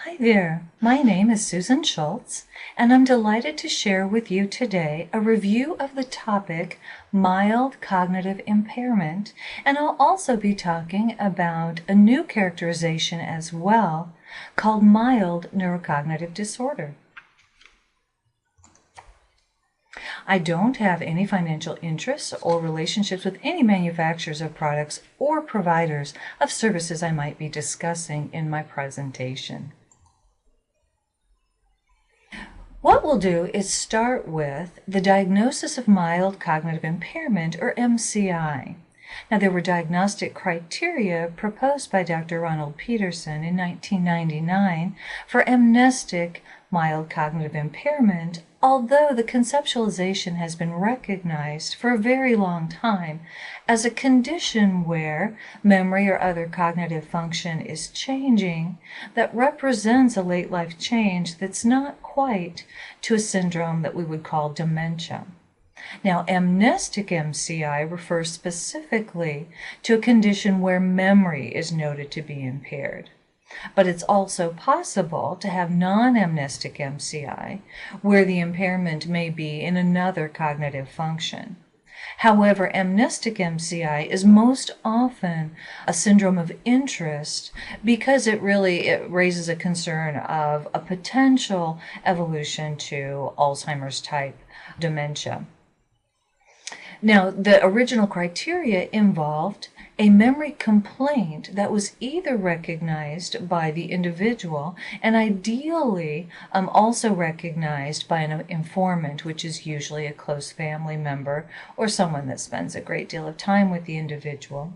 Hi there, my name is Susan Schultz, and I'm delighted to share with you today a review of the topic mild cognitive impairment, and I'll also be talking about a new characterization as well called mild neurocognitive disorder. I don't have any financial interests or relationships with any manufacturers of products or providers of services I might be discussing in my presentation. What we'll do is start with the diagnosis of mild cognitive impairment, or MCI. Now, there were diagnostic criteria proposed by Dr. Ronald Peterson in 1999 for amnestic mild cognitive impairment, although the conceptualization has been recognized for a very long time as a condition where memory or other cognitive function is changing that represents a late life change that's not quite to a syndrome that we would call dementia. Now, amnestic MCI refers specifically to a condition where memory is noted to be impaired. But it's also possible to have non-amnestic MCI, where the impairment may be in another cognitive function. However, amnestic MCI is most often a syndrome of interest because it raises a concern of a potential evolution to Alzheimer's type dementia. Now, the original criteria involved a memory complaint that was either recognized by the individual and ideally also recognized by an informant, which is usually a close family member or someone that spends a great deal of time with the individual.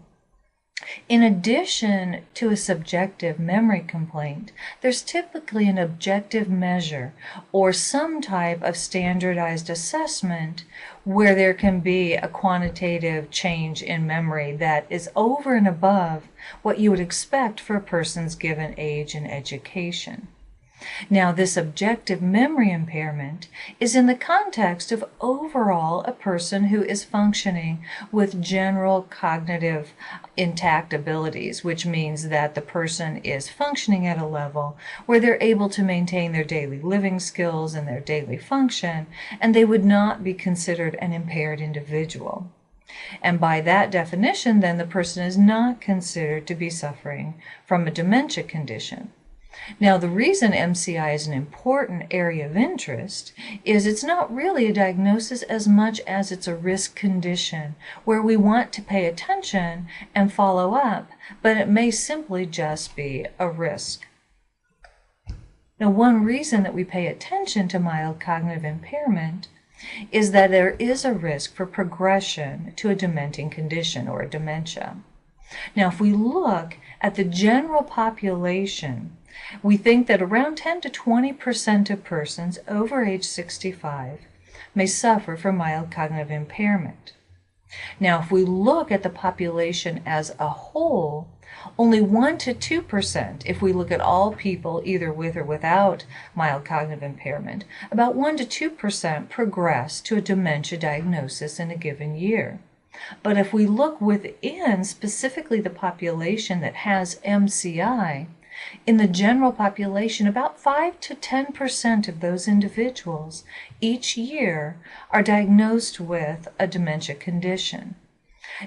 In addition to a subjective memory complaint, there's typically an objective measure or some type of standardized assessment where there can be a quantitative change in memory that is over and above what you would expect for a person's given age and education. Now, this objective memory impairment is in the context of overall a person who is functioning with general cognitive intact abilities, which means that the person is functioning at a level where they're able to maintain their daily living skills and their daily function, and they would not be considered an impaired individual. And by that definition, then the person is not considered to be suffering from a dementia condition. Now, the reason MCI is an important area of interest is it's not really a diagnosis as much as it's a risk condition where we want to pay attention and follow up, but it may simply just be a risk. Now, one reason that we pay attention to mild cognitive impairment is that there is a risk for progression to a dementing condition or a dementia. Now, if we look at the general population, we think that around 10 to 20% of persons over age 65 may suffer from mild cognitive impairment. Now, if we look at the population as a whole, only 1 to 2%, if we look at all people either with or without mild cognitive impairment, about 1 to 2% progress to a dementia diagnosis in a given year. But if we look within specifically the population that has MCI, in the general population, about 5 to 10% of those individuals each year are diagnosed with a dementia condition.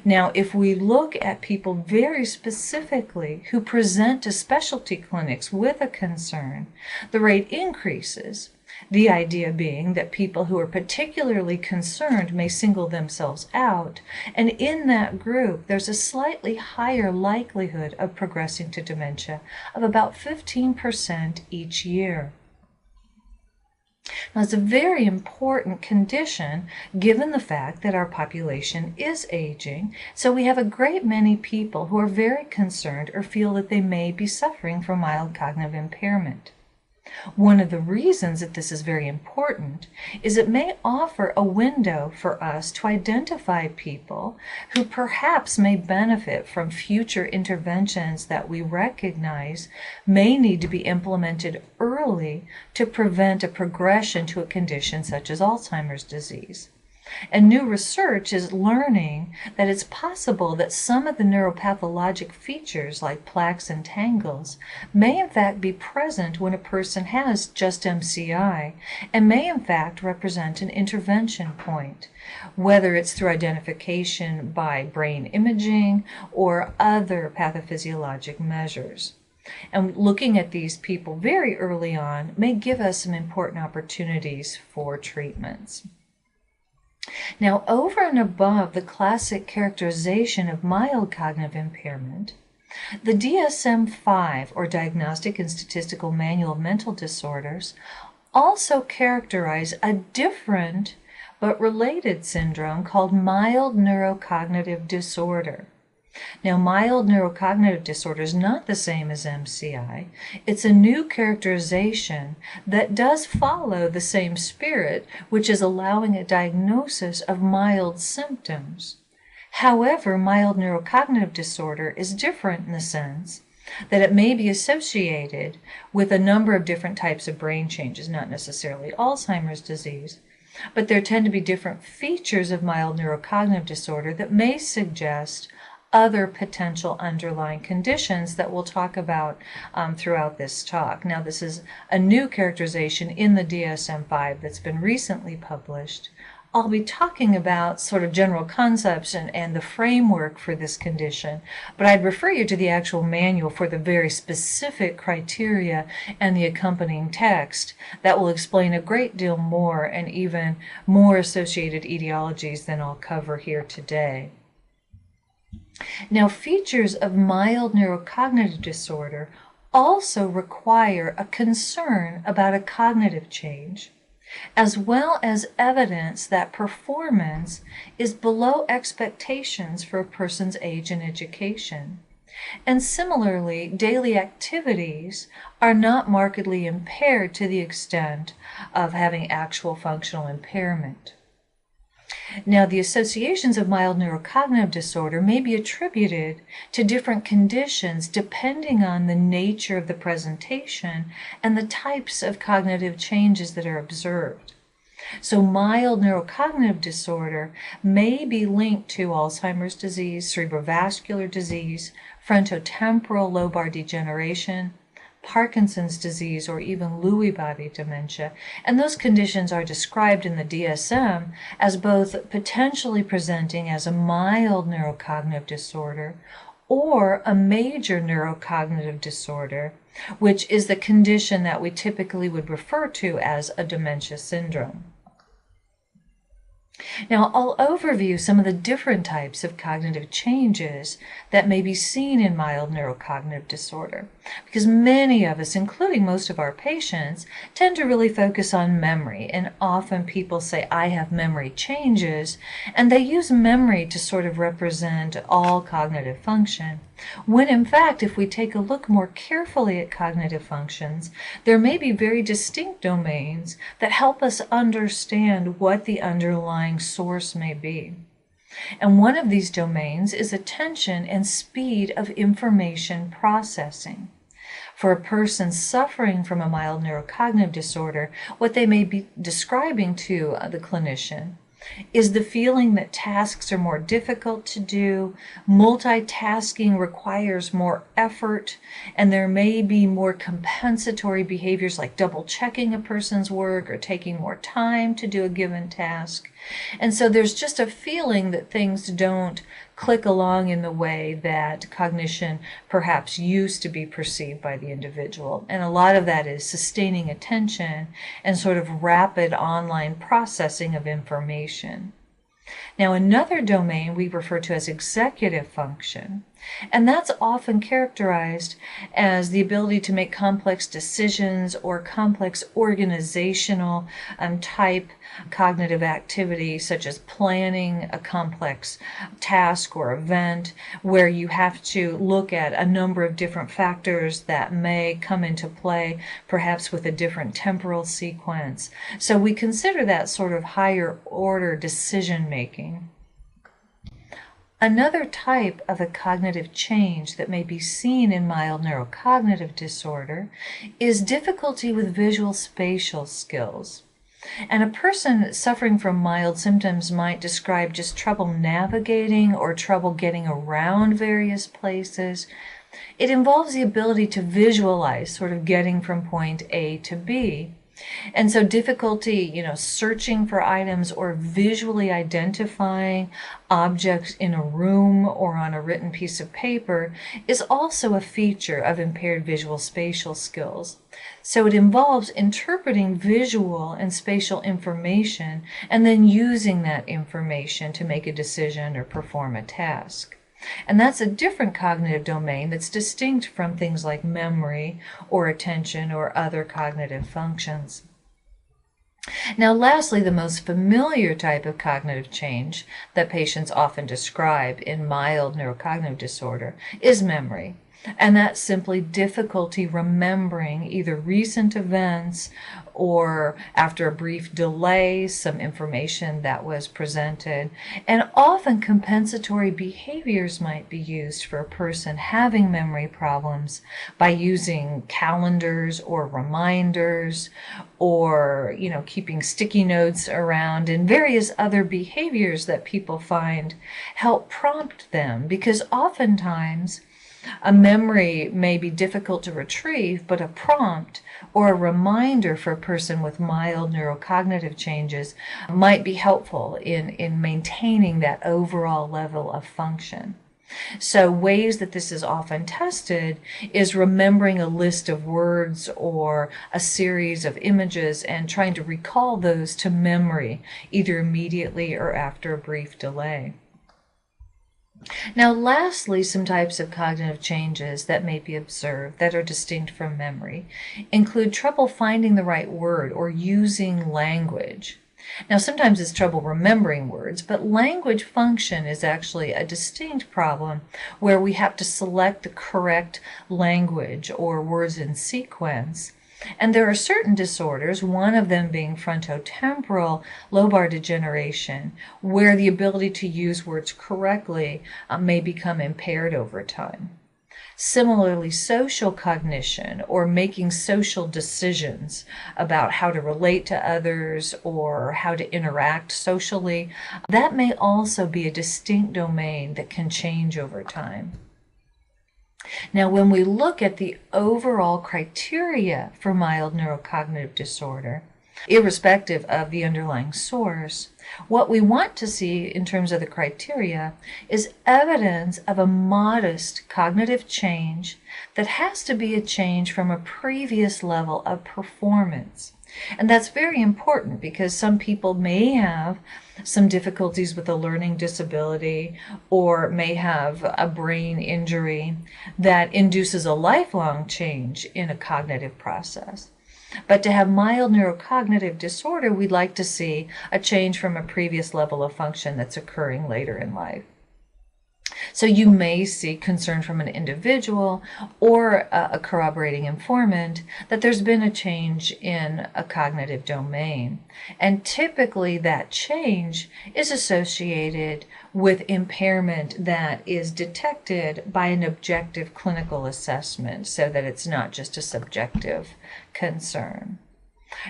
Now, if we look at people very specifically who present to specialty clinics with a concern, the rate increases. The idea being that people who are particularly concerned may single themselves out, and in that group there's a slightly higher likelihood of progressing to dementia of about 15% each year. Now, it's a very important condition given the fact that our population is aging, so we have a great many people who are very concerned or feel that they may be suffering from mild cognitive impairment. One of the reasons that this is very important is it may offer a window for us to identify people who perhaps may benefit from future interventions that we recognize may need to be implemented early to prevent a progression to a condition such as Alzheimer's disease. And new research is learning that it's possible that some of the neuropathologic features, like plaques and tangles, may in fact be present when a person has just MCI and may in fact represent an intervention point, whether it's through identification by brain imaging or other pathophysiologic measures. And looking at these people very early on may give us some important opportunities for treatments. Now, over and above the classic characterization of mild cognitive impairment, the DSM-5, or Diagnostic and Statistical Manual of Mental Disorders, also characterize a different but related syndrome called mild neurocognitive disorder. Now, mild neurocognitive disorder is not the same as MCI. It's a new characterization that does follow the same spirit, which is allowing a diagnosis of mild symptoms. However, mild neurocognitive disorder is different in the sense that it may be associated with a number of different types of brain changes, not necessarily Alzheimer's disease, but there tend to be different features of mild neurocognitive disorder that may suggest other potential underlying conditions that we'll talk about throughout this talk. Now, this is a new characterization in the DSM-5 that's been recently published. I'll be talking about sort of general concepts and the framework for this condition, but I'd refer you to the actual manual for the very specific criteria and the accompanying text that will explain a great deal more and even more associated etiologies than I'll cover here today. Now, features of mild neurocognitive disorder also require a concern about a cognitive change, as well as evidence that performance is below expectations for a person's age and education. And similarly, daily activities are not markedly impaired to the extent of having actual functional impairment. Now, the associations of mild neurocognitive disorder may be attributed to different conditions depending on the nature of the presentation and the types of cognitive changes that are observed. So mild neurocognitive disorder may be linked to Alzheimer's disease, cerebrovascular disease, frontotemporal lobar degeneration, Parkinson's disease, or even Lewy body dementia, and those conditions are described in the DSM as both potentially presenting as a mild neurocognitive disorder or a major neurocognitive disorder, which is the condition that we typically would refer to as a dementia syndrome. Now, I'll overview some of the different types of cognitive changes that may be seen in mild neurocognitive disorder, because many of us, including most of our patients, tend to really focus on memory, and often people say, I have memory changes, and they use memory to sort of represent all cognitive function, when in fact, if we take a look more carefully at cognitive functions, there may be very distinct domains that help us understand what the underlying source may be. And one of these domains is attention and speed of information processing. For a person suffering from a mild neurocognitive disorder, what they may be describing to the clinician is the feeling that tasks are more difficult to do, multitasking requires more effort, and there may be more compensatory behaviors like double-checking a person's work or taking more time to do a given task. And so there's just a feeling that things don't click along in the way that cognition perhaps used to be perceived by the individual. And a lot of that is sustaining attention and sort of rapid online processing of information. Now, another domain we refer to as executive function, and that's often characterized as the ability to make complex decisions or complex organizational type cognitive activity, such as planning a complex task or event where you have to look at a number of different factors that may come into play, perhaps with a different temporal sequence. So we consider that sort of higher order decision making. Another type of a cognitive change that may be seen in mild neurocognitive disorder is difficulty with visual spatial skills. And a person suffering from mild symptoms might describe just trouble navigating or trouble getting around various places. It involves the ability to visualize, sort of getting from point A to B. And so difficulty, searching for items or visually identifying objects in a room or on a written piece of paper is also a feature of impaired visual spatial skills. So it involves interpreting visual and spatial information and then using that information to make a decision or perform a task. And that's a different cognitive domain that's distinct from things like memory or attention or other cognitive functions. Now, lastly, the most familiar type of cognitive change that patients often describe in mild neurocognitive disorder is memory. And that's simply difficulty remembering either recent events or, after a brief delay, some information that was presented. And often compensatory behaviors might be used for a person having memory problems by using calendars or reminders or, keeping sticky notes around, and various other behaviors that people find help prompt them, because oftentimes a memory may be difficult to retrieve, but a prompt or a reminder for a person with mild neurocognitive changes might be helpful in maintaining that overall level of function. So ways that this is often tested is remembering a list of words or a series of images and trying to recall those to memory, either immediately or after a brief delay. Now, lastly, some types of cognitive changes that may be observed that are distinct from memory include trouble finding the right word or using language. Now, sometimes it's trouble remembering words, but language function is actually a distinct problem where we have to select the correct language or words in sequence. And there are certain disorders, one of them being frontotemporal lobar degeneration, where the ability to use words correctly may become impaired over time. Similarly, social cognition, or making social decisions about how to relate to others or how to interact socially, that may also be a distinct domain that can change over time. Now, when we look at the overall criteria for mild neurocognitive disorder, irrespective of the underlying source, what we want to see in terms of the criteria is evidence of a modest cognitive change that has to be a change from a previous level of performance. And that's very important because some people may have some difficulties with a learning disability or may have a brain injury that induces a lifelong change in a cognitive process. But to have mild neurocognitive disorder, we'd like to see a change from a previous level of function that's occurring later in life. So you may see concern from an individual or a corroborating informant that there's been a change in a cognitive domain. And typically that change is associated with impairment that is detected by an objective clinical assessment so that it's not just a subjective concern.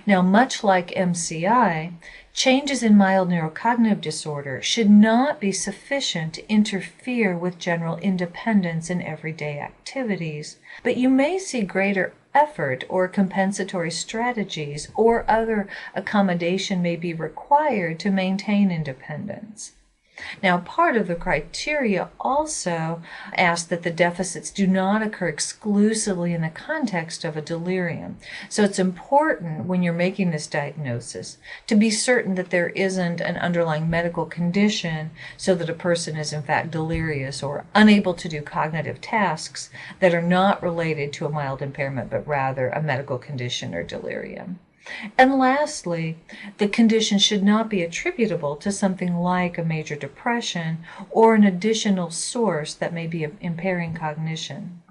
Now, much like MCI, changes in mild neurocognitive disorder should not be sufficient to interfere with general independence in everyday activities, but you may see greater effort or compensatory strategies or other accommodation may be required to maintain independence. Now, part of the criteria also asks that the deficits do not occur exclusively in the context of a delirium. So it's important when you're making this diagnosis to be certain that there isn't an underlying medical condition so that a person is in fact delirious or unable to do cognitive tasks that are not related to a mild impairment but rather a medical condition or delirium. And lastly, the condition should not be attributable to something like a major depression or an additional source that may be impairing cognition.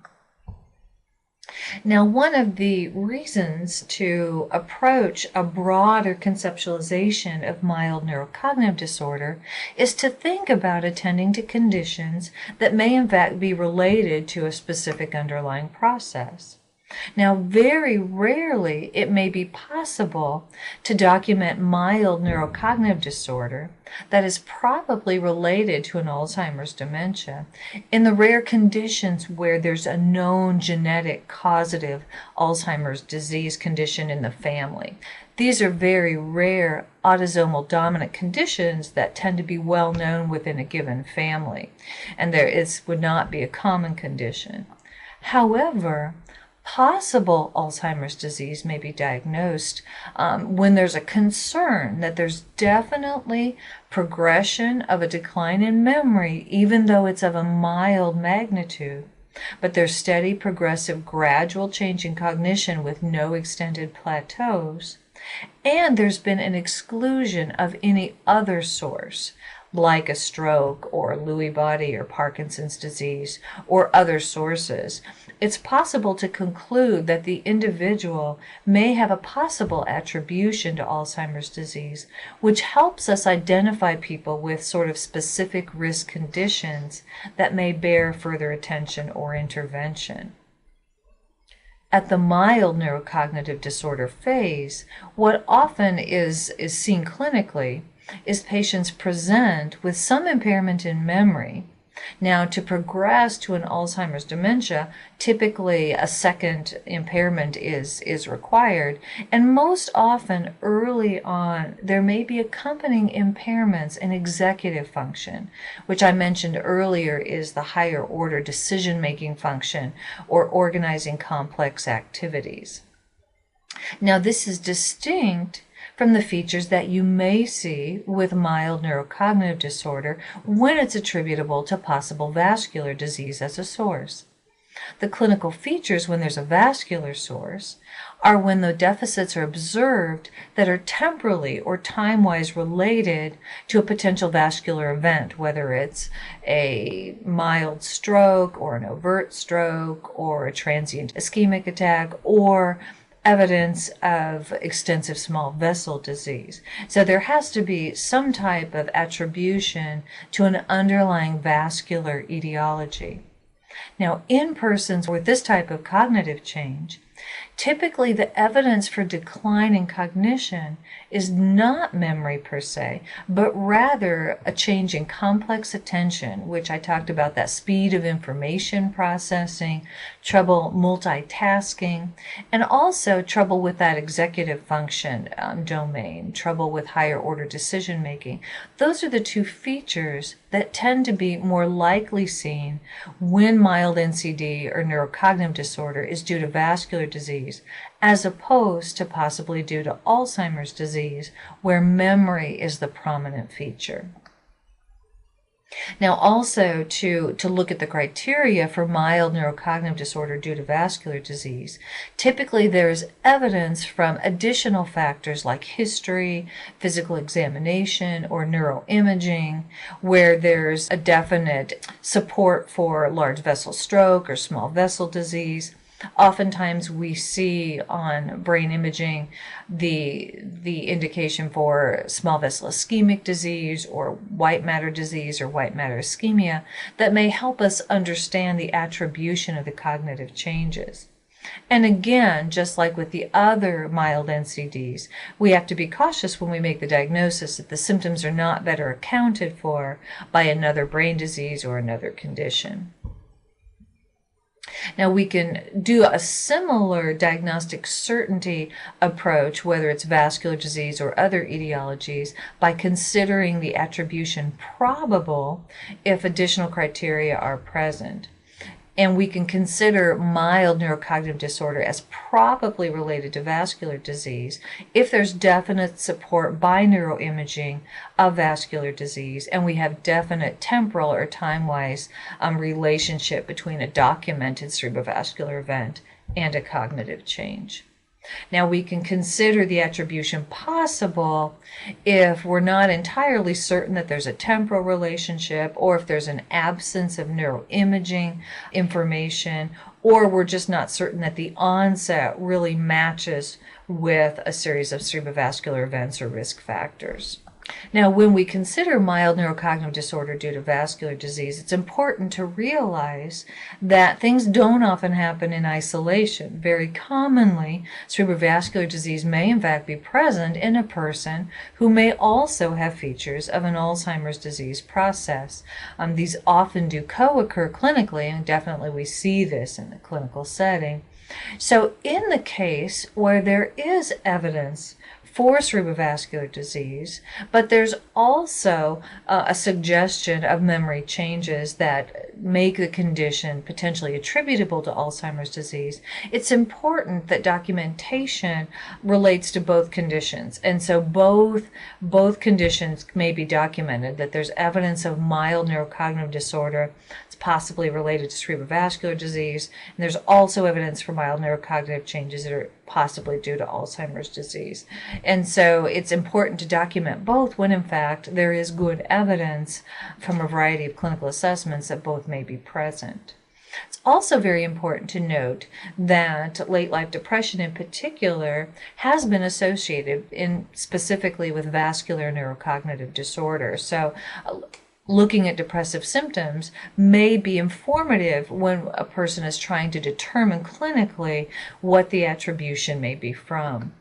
Now, one of the reasons to approach a broader conceptualization of mild neurocognitive disorder is to think about attending to conditions that may in fact be related to a specific underlying process. Now, very rarely it may be possible to document mild neurocognitive disorder that is probably related to an Alzheimer's dementia in the rare conditions where there's a known genetic causative Alzheimer's disease condition in the family. These are very rare autosomal dominant conditions that tend to be well known within a given family, and would not be a common condition. However, possible Alzheimer's disease may be diagnosed when there's a concern that there's definitely progression of a decline in memory, even though it's of a mild magnitude, but there's steady, progressive, gradual change in cognition with no extended plateaus, and there's been an exclusion of any other source, like a stroke or Lewy body or Parkinson's disease or other sources. It's possible to conclude that the individual may have a possible attribution to Alzheimer's disease, which helps us identify people with sort of specific risk conditions that may bear further attention or intervention. At the mild neurocognitive disorder phase, what often is seen clinically is patients present with some impairment in memory. Now, to progress to an Alzheimer's dementia, typically a second impairment is required, and most often early on there may be accompanying impairments in executive function, which I mentioned earlier is the higher order decision-making function or organizing complex activities. Now, this is distinct from the features that you may see with mild neurocognitive disorder when it's attributable to possible vascular disease as a source. The clinical features when there's a vascular source are when the deficits are observed that are temporally or time-wise related to a potential vascular event, whether it's a mild stroke or an overt stroke or a transient ischemic attack or evidence of extensive small vessel disease. So there has to be some type of attribution to an underlying vascular etiology. Now, in persons with this type of cognitive change, typically the evidence for decline in cognition is not memory per se, but rather a change in complex attention, which I talked about, that speed of information processing, trouble multitasking, and also trouble with that executive function domain, trouble with higher order decision making. Those are the two features that tend to be more likely seen when mild NCD or neurocognitive disorder is due to vascular disease, as opposed to possibly due to Alzheimer's disease, where memory is the prominent feature. Now, also to look at the criteria for mild neurocognitive disorder due to vascular disease, typically there's evidence from additional factors like history, physical examination, or neuroimaging, where there's a definite support for large vessel stroke or small vessel disease. Oftentimes we see on brain imaging the indication for small vessel ischemic disease or white matter disease or white matter ischemia that may help us understand the attribution of the cognitive changes. And again, just like with the other mild NCDs, we have to be cautious when we make the diagnosis that the symptoms are not better accounted for by another brain disease or another condition. Now, we can do a similar diagnostic certainty approach, whether it's vascular disease or other etiologies, by considering the attribution probable if additional criteria are present. And we can consider mild neurocognitive disorder as probably related to vascular disease if there's definite support by neuroimaging of vascular disease and we have definite temporal or time-wise relationship between a documented cerebrovascular event and a cognitive change. Now, we can consider the attribution possible if we're not entirely certain that there's a temporal relationship, or if there's an absence of neuroimaging information, or we're just not certain that the onset really matches with a series of cerebrovascular events or risk factors. Now, when we consider mild neurocognitive disorder due to vascular disease, it's important to realize that things don't often happen in isolation. Very commonly, cerebrovascular disease may in fact be present in a person who may also have features of an Alzheimer's disease process. These often do co-occur clinically, and definitely we see this in the clinical setting. So in the case where there is evidence for cerebrovascular disease, but there's also a suggestion of memory changes that make the condition potentially attributable to Alzheimer's disease, it's important that documentation relates to both conditions. And so both conditions may be documented, that there's evidence of mild neurocognitive disorder. It's possibly related to cerebrovascular disease, and there's also evidence for mild neurocognitive changes that are possibly due to Alzheimer's disease. And so it's important to document both when in fact there is good evidence from a variety of clinical assessments that both may be present. It's also very important to note that late life depression in particular has been associated specifically with vascular neurocognitive disorder. So looking at depressive symptoms may be informative when a person is trying to determine clinically what the attribution may be from.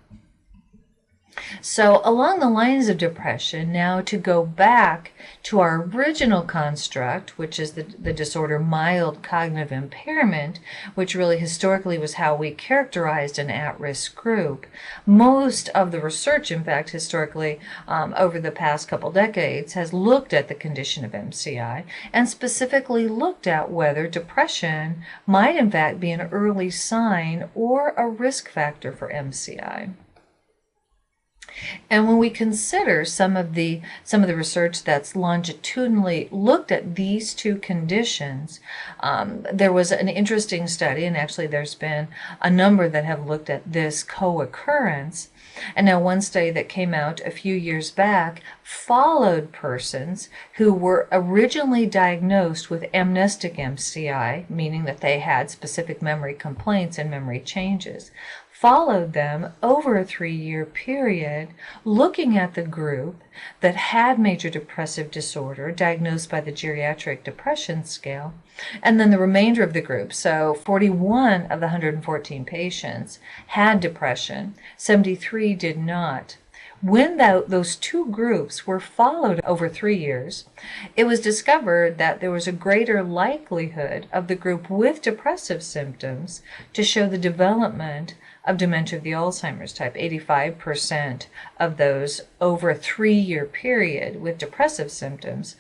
So along the lines of depression, now to go back to our original construct, which is the disorder mild cognitive impairment, which really historically was how we characterized an at-risk group. Most of the research, in fact, historically over the past couple decades has looked at the condition of MCI and specifically looked at whether depression might in fact be an early sign or a risk factor for MCI. And when we consider some of the research that's longitudinally looked at these two conditions, there was an interesting study, and actually there's been a number that have looked at this co-occurrence. And now one study that came out a few years back followed persons who were originally diagnosed with amnestic MCI, meaning that they had specific memory complaints and memory changes, followed them over a 3-year period, looking at the group that had major depressive disorder diagnosed by the geriatric depression scale, and then the remainder of the group. So 41 of the 114 patients had depression, 73 did not. When those two groups were followed over 3 years, it was discovered that there was a greater likelihood of the group with depressive symptoms to show the development of dementia of the Alzheimer's type. 85% of those over a 3-year period with depressive symptoms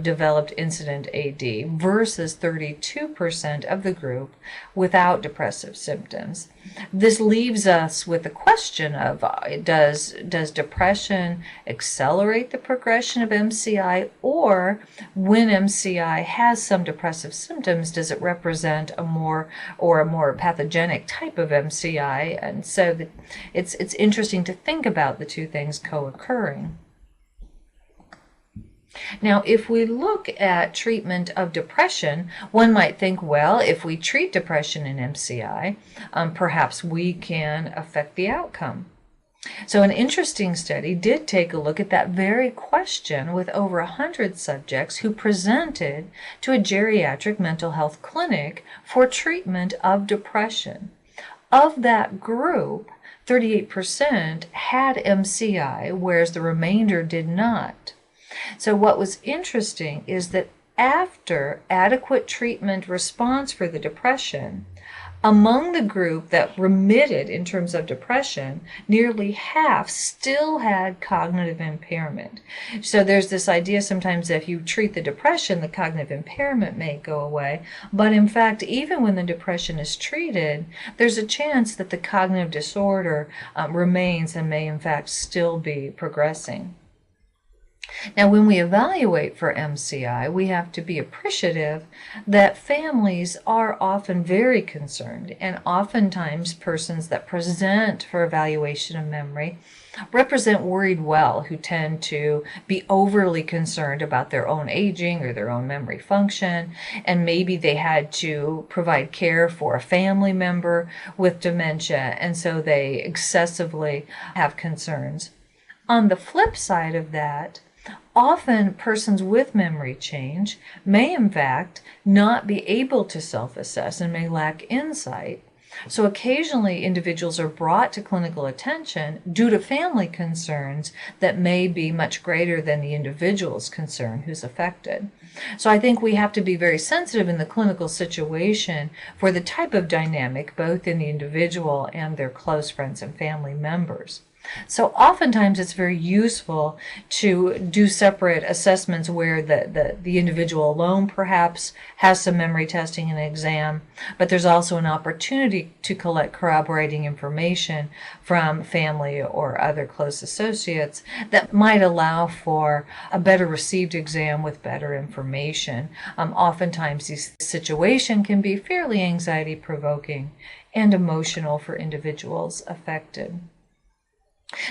developed incident AD versus 32% of the group without depressive symptoms. This leaves us with the question of does depression accelerate the progression of MCI, or when MCI has some depressive symptoms, does it represent a more pathogenic type of MCI? And so it's interesting to think about the two things co-occurring. Now, if we look at treatment of depression, one might think, well, if we treat depression in MCI, perhaps we can affect the outcome. So an interesting study did take a look at that very question with over 100 subjects who presented to a geriatric mental health clinic for treatment of depression. Of that group, 38% had MCI, whereas the remainder did not. So what was interesting is that after adequate treatment response for the depression, among the group that remitted in terms of depression, nearly half still had cognitive impairment. So there's this idea sometimes that if you treat the depression, the cognitive impairment may go away. But in fact, even when the depression is treated, there's a chance that the cognitive disorder remains and may in fact still be progressing. Now, when we evaluate for MCI, we have to be appreciative that families are often very concerned, and oftentimes persons that present for evaluation of memory represent worried well, who tend to be overly concerned about their own aging or their own memory function, and maybe they had to provide care for a family member with dementia, and so they excessively have concerns. On the flip side of that, often persons with memory change may in fact not be able to self-assess and may lack insight. So occasionally individuals are brought to clinical attention due to family concerns that may be much greater than the individual's concern who's affected. So I think we have to be very sensitive in the clinical situation for the type of dynamic both in the individual and their close friends and family members. So oftentimes it's very useful to do separate assessments where the individual alone perhaps has some memory testing and exam, but there's also an opportunity to collect corroborating information from family or other close associates that might allow for a better received exam with better information. Oftentimes this situation can be fairly anxiety provoking and emotional for individuals affected.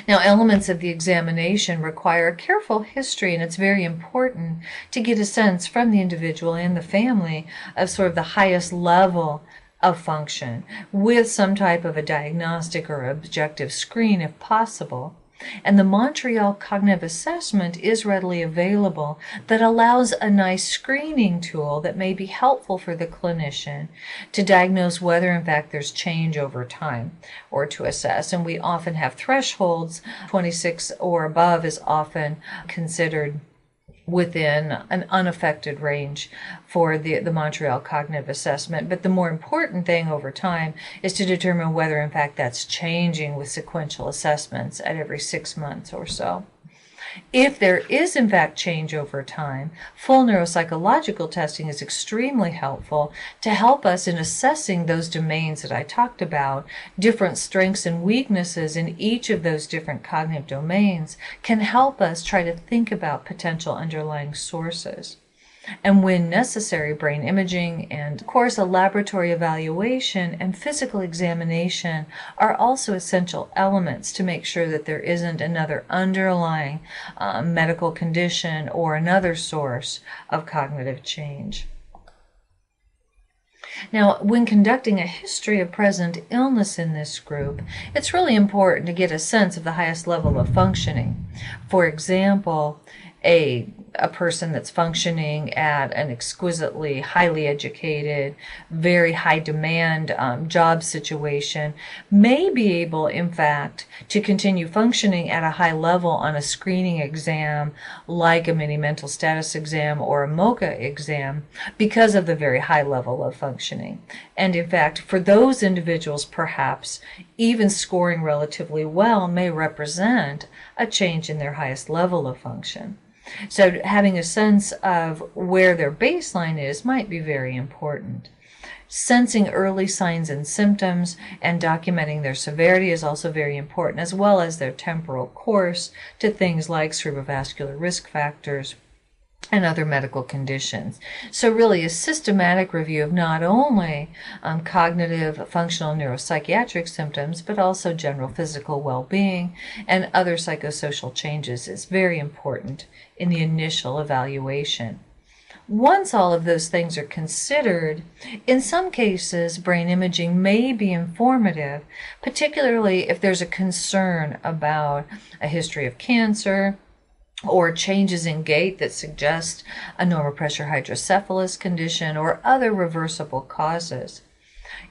Now, elements of the examination require a careful history, and it's very important to get a sense from the individual and the family of sort of the highest level of function with some type of a diagnostic or objective screen if possible. And the Montreal Cognitive Assessment is readily available that allows a nice screening tool that may be helpful for the clinician to diagnose whether in fact there's change over time or to assess. And we often have thresholds. 26 or above is often considered within an unaffected range for the Montreal Cognitive Assessment. But the more important thing over time is to determine whether in fact that's changing with sequential assessments at every 6 months or so. If there is in fact change over time, full neuropsychological testing is extremely helpful to help us in assessing those domains that I talked about. Different strengths and weaknesses in each of those different cognitive domains can help us try to think about potential underlying sources. And when necessary, brain imaging and, of course, a laboratory evaluation and physical examination are also essential elements to make sure that there isn't another underlying medical condition or another source of cognitive change. Now, when conducting a history of present illness in this group, it's really important to get a sense of the highest level of functioning. For example, a person that's functioning at an exquisitely highly educated, very high demand job situation may be able, in fact, to continue functioning at a high level on a screening exam like a mini mental status exam or a MOCA exam because of the very high level of functioning. And in fact, for those individuals, perhaps even scoring relatively well may represent a change in their highest level of function. So having a sense of where their baseline is might be very important. Sensing early signs and symptoms and documenting their severity is also very important, as well as their temporal course to things like cerebrovascular risk factors and other medical conditions. So really a systematic review of not only cognitive, functional, neuropsychiatric symptoms, but also general physical well-being and other psychosocial changes is very important in the initial evaluation. Once all of those things are considered, in some cases, brain imaging may be informative, particularly if there's a concern about a history of cancer, or changes in gait that suggest a normal pressure hydrocephalus condition or other reversible causes.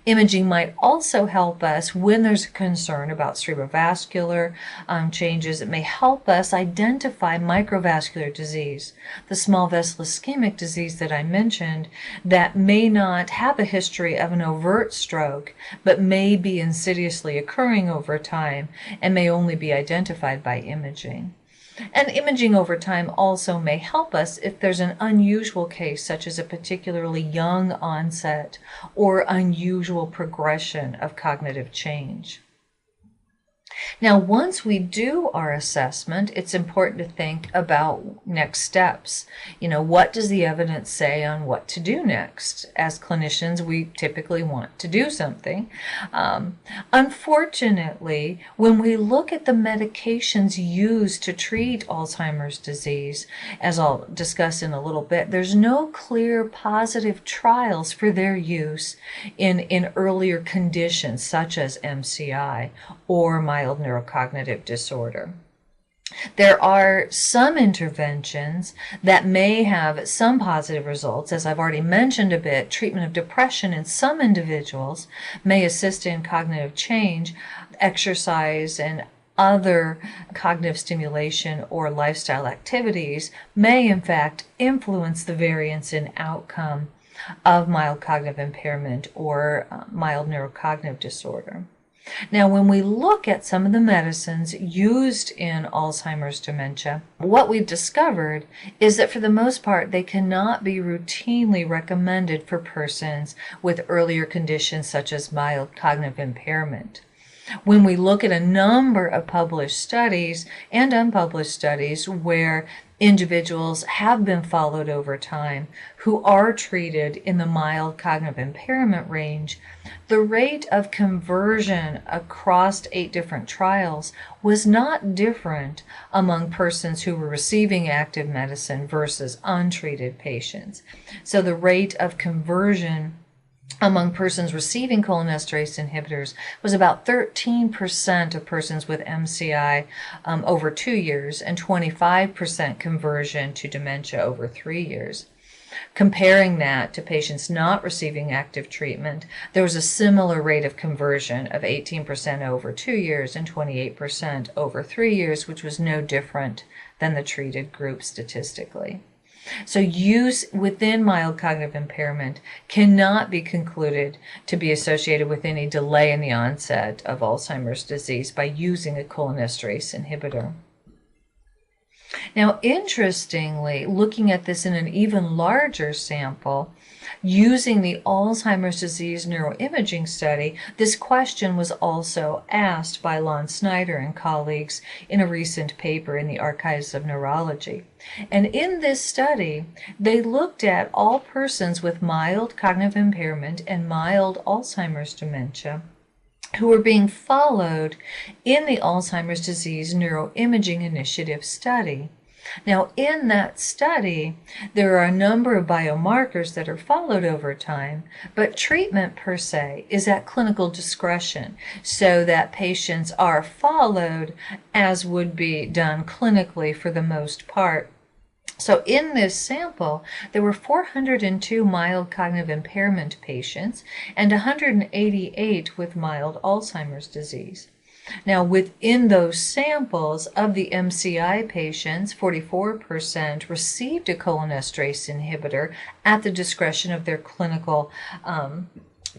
Imaging might also help us when there's a concern about cerebrovascular changes. It may help us identify microvascular disease, the small vessel ischemic disease that I mentioned that may not have a history of an overt stroke, but may be insidiously occurring over time and may only be identified by imaging. And imaging over time also may help us if there's an unusual case, such as a particularly young onset or unusual progression of cognitive change. Now, once we do our assessment, it's important to think about next steps. What does the evidence say on what to do next? As clinicians, we typically want to do something. Unfortunately, when we look at the medications used to treat Alzheimer's disease, as I'll discuss in a little bit, there's no clear positive trials for their use in earlier conditions such as MCI or mild neurocognitive disorder. There are some interventions that may have some positive results. As I've already mentioned a bit, treatment of depression in some individuals may assist in cognitive change. Exercise and other cognitive stimulation or lifestyle activities may in fact influence the variance in outcome of mild cognitive impairment or mild neurocognitive disorder. Now, when we look at some of the medicines used in Alzheimer's dementia, what we've discovered is that for the most part, they cannot be routinely recommended for persons with earlier conditions such as mild cognitive impairment. When we look at a number of published studies and unpublished studies where individuals have been followed over time who are treated in the mild cognitive impairment range, the rate of conversion across 8 different trials was not different among persons who were receiving active medicine versus untreated patients. So the rate of conversion among persons receiving cholinesterase inhibitors was about 13% of persons with MCI over 2 years and 25% conversion to dementia over 3 years. Comparing that to patients not receiving active treatment, there was a similar rate of conversion of 18% over 2 years and 28% over 3 years, which was no different than the treated group statistically. So use within mild cognitive impairment cannot be concluded to be associated with any delay in the onset of Alzheimer's disease by using a cholinesterase inhibitor. Now, interestingly, looking at this in an even larger sample, using the Alzheimer's disease neuroimaging study, this question was also asked by Lon Snyder and colleagues in a recent paper in the Archives of Neurology. And in this study, they looked at all persons with mild cognitive impairment and mild Alzheimer's dementia who were being followed in the Alzheimer's disease neuroimaging initiative study. Now, in that study, there are a number of biomarkers that are followed over time, but treatment per se is at clinical discretion, so that patients are followed as would be done clinically for the most part. So in this sample, there were 402 mild cognitive impairment patients and 188 with mild Alzheimer's disease. Now, within those samples of the MCI patients, 44% received a cholinesterase inhibitor at the discretion of their clinical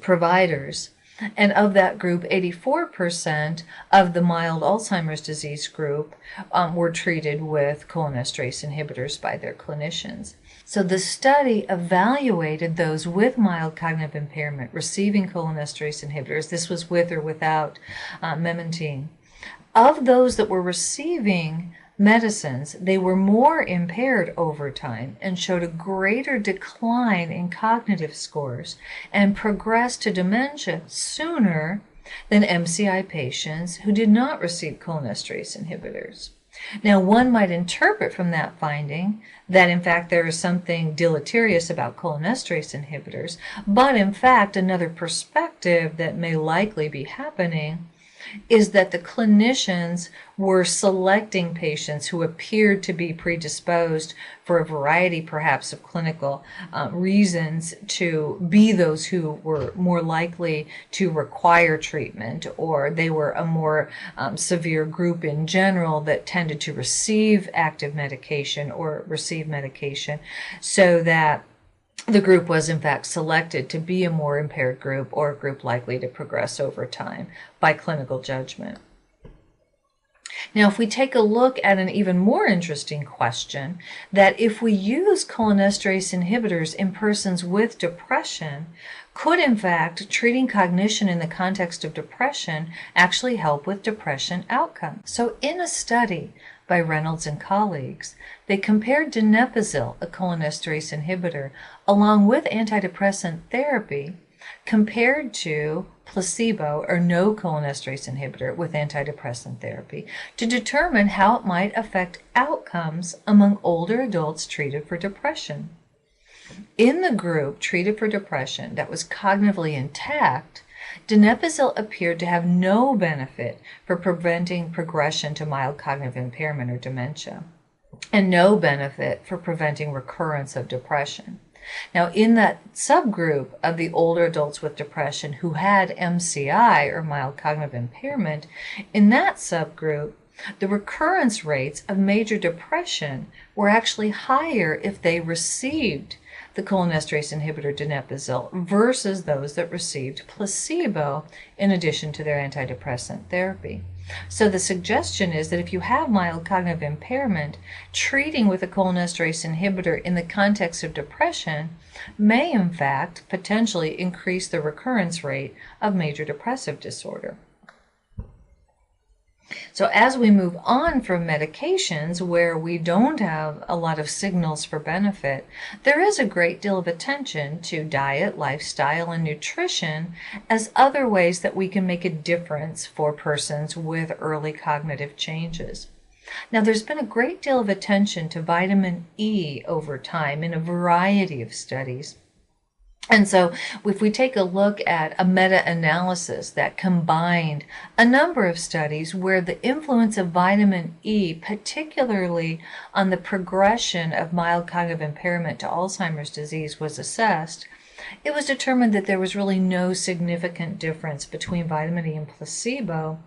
providers. And of that group, 84% of the mild Alzheimer's disease group were treated with cholinesterase inhibitors by their clinicians. So the study evaluated those with mild cognitive impairment receiving cholinesterase inhibitors. This was with or without memantine. Of those that were receiving medicines, they were more impaired over time and showed a greater decline in cognitive scores and progressed to dementia sooner than MCI patients who did not receive cholinesterase inhibitors. Now, one might interpret from that finding that in fact there is something deleterious about cholinesterase inhibitors, but in fact another perspective that may likely be happening is that the clinicians were selecting patients who appeared to be predisposed for a variety perhaps of clinical reasons to be those who were more likely to require treatment, or they were a more severe group in general that tended to receive active medication or receive medication, so that the group was in fact selected to be a more impaired group or a group likely to progress over time by clinical judgment. Now, if we take a look at an even more interesting question, that if we use cholinesterase inhibitors in persons with depression, could in fact treating cognition in the context of depression actually help with depression outcomes? So in a study by Reynolds and colleagues, they compared donepezil, a cholinesterase inhibitor, along with antidepressant therapy, compared to placebo or no cholinesterase inhibitor with antidepressant therapy, to determine how it might affect outcomes among older adults treated for depression. In the group treated for depression that was cognitively intact, donepezil appeared to have no benefit for preventing progression to mild cognitive impairment or dementia, and no benefit for preventing recurrence of depression. Now, in that subgroup of the older adults with depression who had MCI, or mild cognitive impairment, in that subgroup, the recurrence rates of major depression were actually higher if they received the cholinesterase inhibitor donepezil versus those that received placebo in addition to their antidepressant therapy. So the suggestion is that if you have mild cognitive impairment, treating with a cholinesterase inhibitor in the context of depression may in fact potentially increase the recurrence rate of major depressive disorder. So as we move on from medications where we don't have a lot of signals for benefit, there is a great deal of attention to diet, lifestyle, and nutrition as other ways that we can make a difference for persons with early cognitive changes. Now, there's been a great deal of attention to vitamin E over time in a variety of studies. And so if we take a look at a meta-analysis that combined a number of studies where the influence of vitamin E, particularly on the progression of mild cognitive impairment to Alzheimer's disease, was assessed, it was determined that there was really no significant difference between vitamin E and placebo,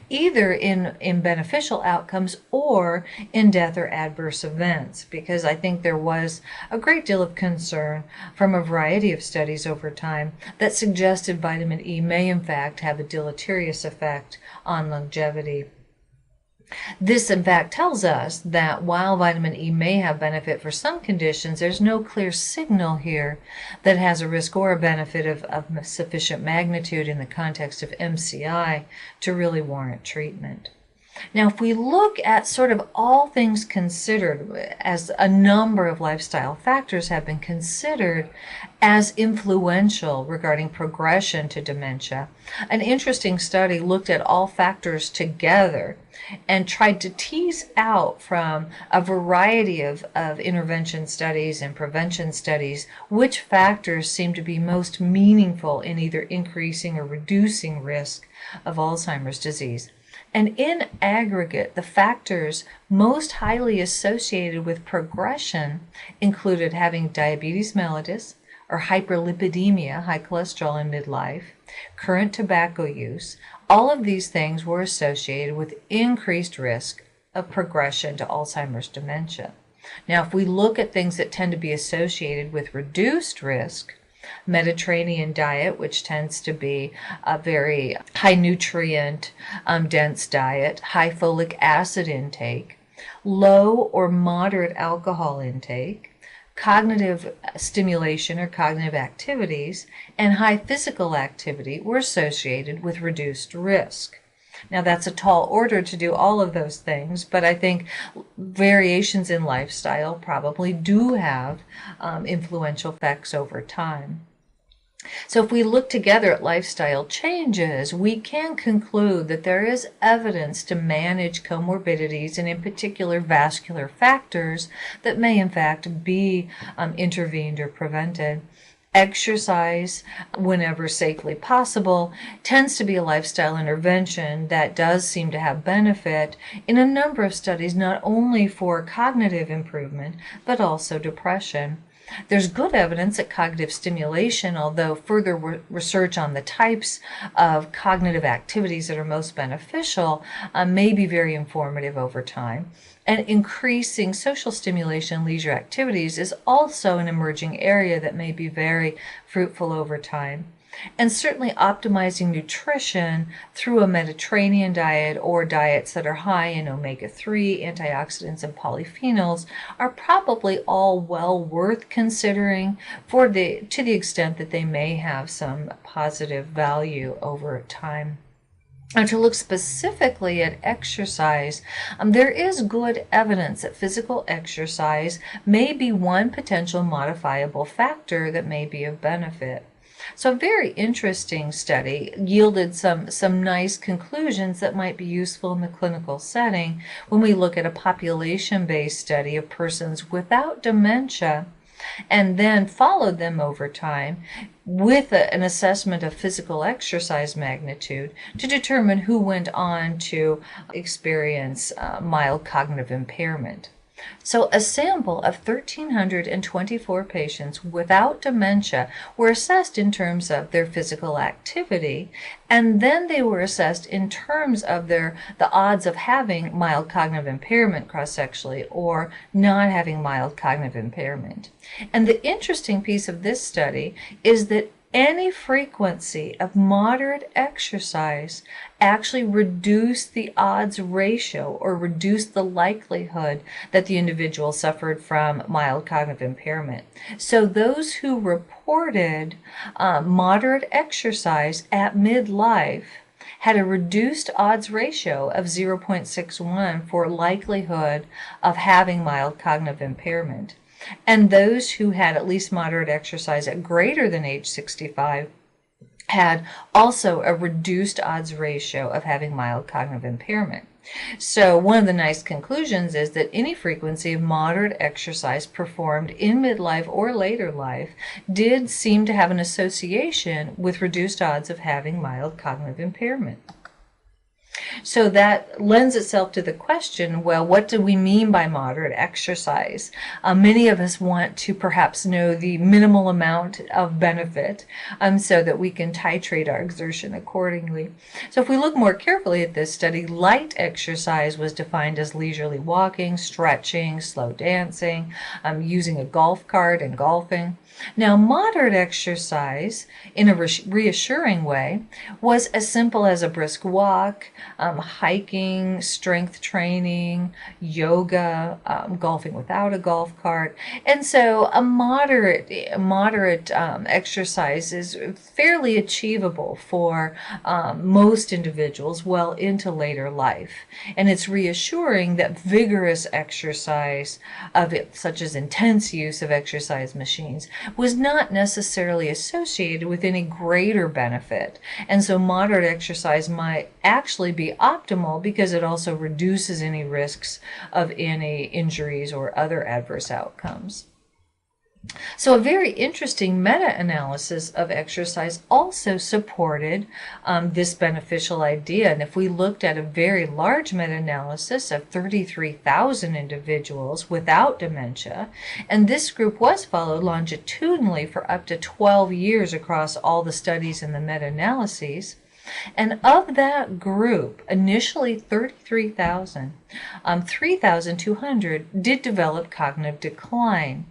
either in beneficial outcomes or in death or adverse events, because I think there was a great deal of concern from a variety of studies over time that suggested vitamin E may in fact have a deleterious effect on longevity. This, in fact, tells us that while vitamin E may have benefit for some conditions, there's no clear signal here that has a risk or a benefit of sufficient magnitude in the context of MCI to really warrant treatment. Now, if we look at sort of all things considered, as a number of lifestyle factors have been considered as influential regarding progression to dementia, an interesting study looked at all factors together and tried to tease out from a variety of intervention studies and prevention studies which factors seem to be most meaningful in either increasing or reducing risk of Alzheimer's disease. And in aggregate, the factors most highly associated with progression included having diabetes mellitus, or hyperlipidemia, high cholesterol in midlife, current tobacco use. All of these things were associated with increased risk of progression to Alzheimer's dementia. Now, if we look at things that tend to be associated with reduced risk, Mediterranean diet, which tends to be a very high nutrient dense diet, high folic acid intake, low or moderate alcohol intake, cognitive stimulation or cognitive activities, and high physical activity were associated with reduced risk. Now, that's a tall order to do all of those things, but I think variations in lifestyle probably do have influential effects over time. So if we look together at lifestyle changes, we can conclude that there is evidence to manage comorbidities and in particular vascular factors that may in fact be intervened or prevented. Exercise, whenever safely possible, tends to be a lifestyle intervention that does seem to have benefit in a number of studies, not only for cognitive improvement, but also depression. There's good evidence that cognitive stimulation, although further research on the types of cognitive activities that are most beneficial may be very informative over time. And increasing social stimulation, leisure activities is also an emerging area that may be very fruitful over time. And certainly optimizing nutrition through a Mediterranean diet or diets that are high in omega-3, antioxidants, and polyphenols are probably all well worth considering to the extent that they may have some positive value over time. Now, to look specifically at exercise, there is good evidence that physical exercise may be one potential modifiable factor that may be of benefit. So a very interesting study yielded some nice conclusions that might be useful in the clinical setting when we look at a population-based study of persons without dementia and then followed them over time with an assessment of physical exercise magnitude to determine who went on to experience mild cognitive impairment. So a sample of 1,324 patients without dementia were assessed in terms of their physical activity, and then they were assessed in terms of the odds of having mild cognitive impairment cross-sectionally or not having mild cognitive impairment. And the interesting piece of this study is that any frequency of moderate exercise actually reduced the odds ratio or reduced the likelihood that the individual suffered from mild cognitive impairment. So those who reported moderate exercise at midlife had a reduced odds ratio of 0.61 for likelihood of having mild cognitive impairment. And those who had at least moderate exercise at greater than age 65 had also a reduced odds ratio of having mild cognitive impairment. So one of the nice conclusions is that any frequency of moderate exercise performed in midlife or later life did seem to have an association with reduced odds of having mild cognitive impairment. So that lends itself to the question, well, what do we mean by moderate exercise? Many of us want to perhaps know the minimal amount of benefit so that we can titrate our exertion accordingly. So if we look more carefully at this study, light exercise was defined as leisurely walking, stretching, slow dancing, using a golf cart and golfing. Now, moderate exercise, in a reassuring way, was as simple as a brisk walk, hiking, strength training, yoga, golfing without a golf cart. And so a moderate exercise is fairly achievable for most individuals well into later life. And it's reassuring that vigorous exercise, such as intense use of exercise machines, was not necessarily associated with any greater benefit. And so moderate exercise might actually be optimal because it also reduces any risks of any injuries or other adverse outcomes. So a very interesting meta-analysis of exercise also supported this beneficial idea. And if we looked at a very large meta-analysis of 33,000 individuals without dementia, and this group was followed longitudinally for up to 12 years across all the studies in the meta-analyses, and of that group, initially 33,000, 3,200 did develop cognitive decline.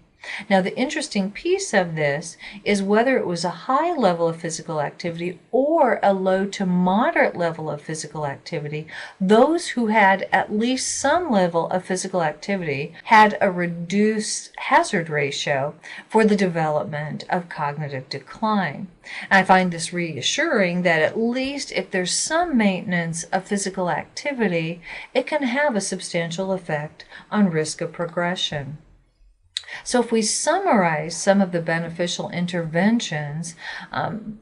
Now, the interesting piece of this is whether it was a high level of physical activity or a low to moderate level of physical activity, those who had at least some level of physical activity had a reduced hazard ratio for the development of cognitive decline. And I find this reassuring that at least if there's some maintenance of physical activity, it can have a substantial effect on risk of progression. So if we summarize some of the beneficial interventions,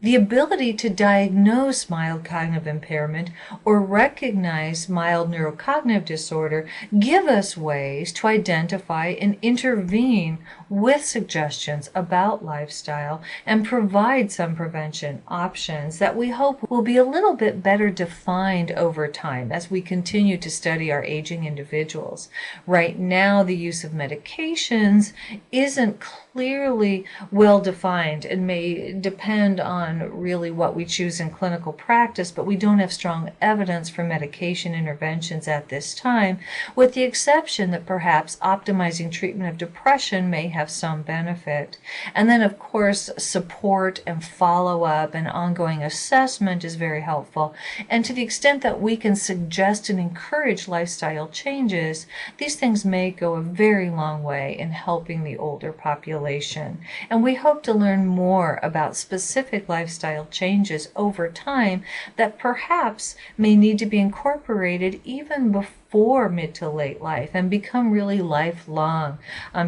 the ability to diagnose mild cognitive impairment or recognize mild neurocognitive disorder give us ways to identify and intervene with suggestions about lifestyle and provide some prevention options that we hope will be a little bit better defined over time as we continue to study our aging individuals. Right now, the use of medications isn't clearly well defined and may depend on really what we choose in clinical practice, but we don't have strong evidence for medication interventions at this time, with the exception that perhaps optimizing treatment of depression may have some benefit. And then, of course, support and follow-up and ongoing assessment is very helpful. And to the extent that we can suggest and encourage lifestyle changes, these things may go a very long way in helping the older population. And we hope to learn more about specific lifestyle changes over time that perhaps may need to be incorporated even before mid to late life and become really lifelong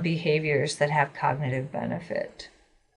behaviors that have cognitive benefit.